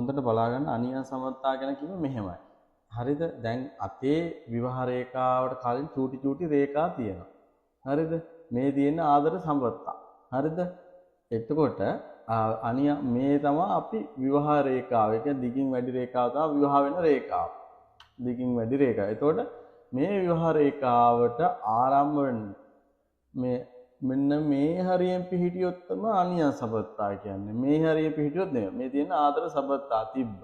හොඳට බලා ගන්න අනියම් සමත්තා ගැන කිව්ව මෙහෙමයි. හරිද? දැන් අතේ විවාහ රේඛාවට කලින් චූටි රේඛා තියෙනවා. හරිද? මේ තියෙන ආදර සම්පත්තා. හරිද? එතකොට අනියම් මේ තමයි අපි විවාහ රේඛාව. ඒ කියන්නේ දිගින් වැඩි රේඛාව තමයි විවාහ වෙන රේඛාව. දිගින් වැඩි රේඛාව. එතකොට මේ විවාහ රේඛාවට ආරම්භ වෙන මේ මෙන්න මේ හරියෙන් පිහිටියොත් තමයි අනියම් සම්පත්තා කියන්නේ. මේ හරියෙන් පිහිටියොත් නෙමෙයි. මේ තියෙන ආදර සම්පත්තා තිබ්බ.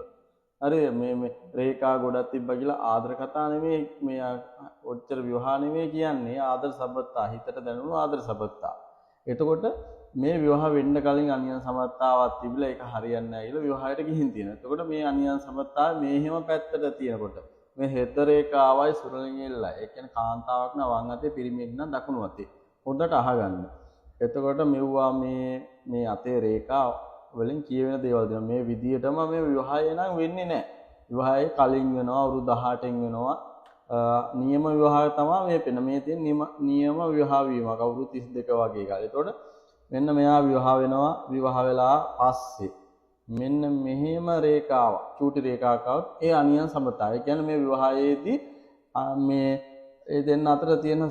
හරි මේ රේඛා ගොඩක් තිබ්බා කියලා ආදර කතා නෙමෙයි මේ ඔච්චර විවාහ නෙමෙයි කියන්නේ ආදර සම්පත්තා හිතට දැනුණු ආදර සම්පත්තා. එතකොට මේ විවාහ වෙන්න කලින් අනියම් සම්පත්තාවක් තිබිලා ඒක හරියන්නේ නැහැ කියලා විවාහයට ගිහින් තියෙනවා. එතකොට මේ අනියම් සම්පත්තාව මේ හැම පැත්තට තියෙනකොට මේ හෙද රේඛාවයි සුරලින් එල්ලයි. ඒ කියන්නේ කාන්තාවක් නම් වම් අතේ පිරිමියෙක් නම් දකුණු අතේ. හොඳට අහගන්න. එතකොට මෙව්වා මේ අතේ රේඛා වලින් කියවෙන දේවල් දෙනවා. මේ විදියටම මේ විවාහය නම් වෙන්නේ නැහැ. විවාහය කලින් වෙනවා අවුරුදු 18න් වෙනවා. නියම විවාහය තමයි මේ පෙන. මේ තියෙන නියම විවාහ වීමක් අවුරුදු 32 වගේ කාලේ. එතකොට මෙන්න මෙයා විවාහ වෙනවා. විවාහ වෙලා පස්සේ මෙන්න මෙහෙම රේඛාව, චූටි රේඛාවක් ඒ අනියම් සම්පතය. ඒ කියන්නේ මේ විවාහයේදී මේ ඒ දෙන්න අතර තියෙන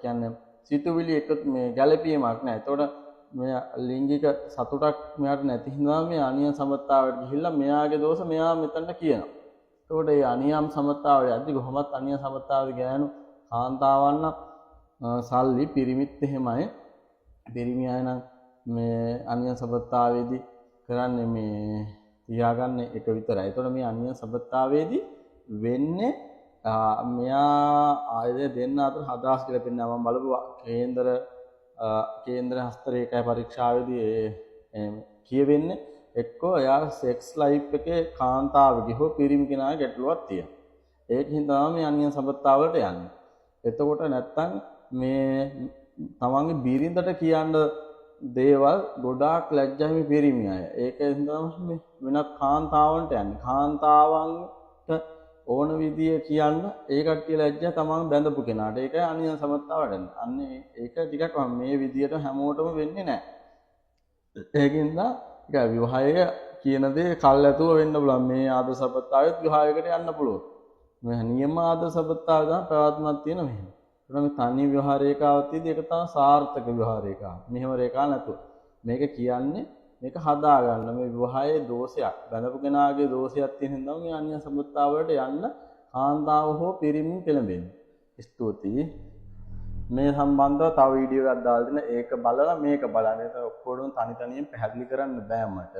කියන්නේ සිතුවිලි එක මේ ගැළපීමක් නැහැ. එතකොට මේ ලිංගික සතුටක් මෙයාට නැති හින්දා මේ අනියම් සම්පත්තාවට ගිහිල්ලා මෙයාගේ දෝෂ මෙයා මෙතනට කියනවා. එතකොට මේ අනියම් සම්පත්තාවට යද්දි කොහොමත් අනියම් සම්පත්තාවට ගෑනු කාන්තාවන් සල්ලි පිරිමිත් එහෙමයි. පිරිමි අය නම් මේ අනියම් සම්පත්තාවේදී කරන්නේ මේ තියාගන්න එක විතරයි. එතකොට මේ අනියම් සම්පත්තාවේදී වෙන්නේ මෙයා ආයතන දෙන්න අතර හදාස් කියලා පෙන්නනවා. මම බලපු කේන්ද්‍ර හස්ත රේඛා පරීක්ෂාවේදී කියවෙන්නේ එක්කෝ එයා සෙක්ස් ලයිෆ් එකේ කාන්තාවගේ හෝ පිරිමි කෙනාගේ ගැටලුවක් තියෙනවා. ඒකින් තමයි මේ අනියම් සම්පත්තාවලට යන්නේ. එතකොට නැත්තම් මේ තමන්ගේ බිරිඳට කියන්න දේවල් ගොඩාක් ලැජ්ජයි මේ පිරිමි අය. ඒකෙන් තමයි වෙනත් කාන්තාවන්ට යන්නේ. කාන්තාවන්ට ඕන විදිය කියන්න ඒ කට්ටිය ලැජ්ජා තමන් බැඳපු කෙනාට. ඒකයි අනියම් සම්පත්තාවට යන්නේ. අන්නේ ඒක ටිකක් මේ විදියට හැමෝටම වෙන්නේ නැහැ. ඒකින්ද ඒක විවාහය කියන දේ කල් ඇතුව වෙන්න පුළුවන්. මේ ආද සම්පත්තාවෙත් විවාහයකට යන්න පුළුවන්. මේ නියම ආද සම්පත්තාව තමයි ප්‍රවත්මක් තියෙන මෙහෙම. ඒකට මේ තනි විවාහ රේඛාවක් තියෙදි ඒක තමයි සාර්ථක විවාහ රේඛාව. මෙහෙම රේඛා නැතුව. මේක කියන්නේ මේක හදා ගන්න මේ විවාහයේ දෝෂයක්. බඳපු කෙනාගේ දෝෂයක් තියෙන හින්දා මේ අන්‍ය සම්පත්තාව වලට යන්න කාන්තාව හෝ පිරිමින් පෙළඹෙන්නේ. ස්තුතියි. මේ සම්බන්ධව තව වීඩියෝ එකක් දාලා දෙන ඒක බලලා මේක බලන්න. ඒක ඔක්කොම තනි තනියෙන් පැහැදිලි කරන්න බෑ මට.